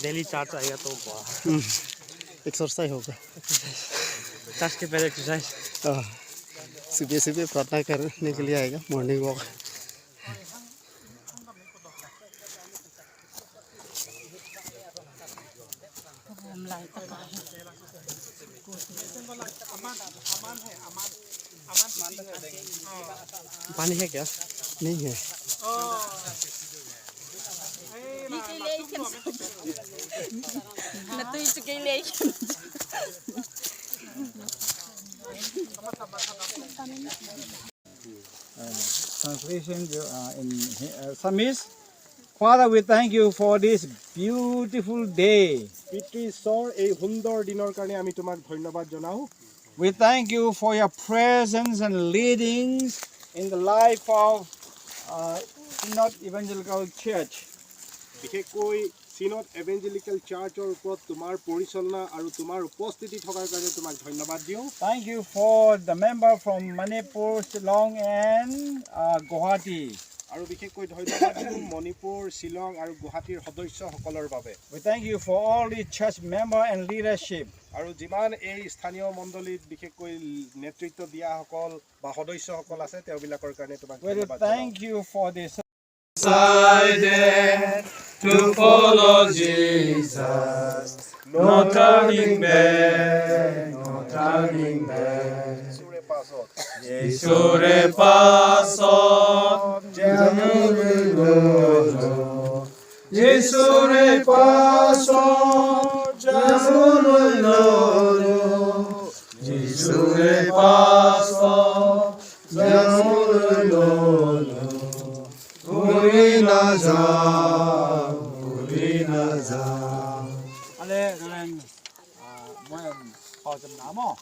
Daily charge आएगा तो exercise होगा चार्ज के पहले एक्सरसाइज सुबह सुबह प्रार्थना करने के लिए आएगा मॉर्निंग वॉक पानी है क्या नहीं है Translation in Assamese. Father, we thank you for this beautiful day. We thank you for your presence and leadings in the life of Synod Evangelical Church. Synod Evangelical Church or Tumar Purisolna or Tumar Postiti Toka. Thank you for the member from Manipur, Shillong and Guwahati. Manipur, Shillong, and Guwahati Hodoisha. We thank you for all the church member and leadership. Jiman a Stanio Mondoli Bikekoi Netrito Dia Hokol, Bahodoisha Hokolase, Teovilakor We thank you for this. Decided to follow Jesus, no turning back, no turning back. Yesure pasot, jamul lolo. Yesure pasot, jamul lolo. Yesure pasot, jamul lolo. Urinaza, urinaza. Ale, kalian, mau jam 6 mo?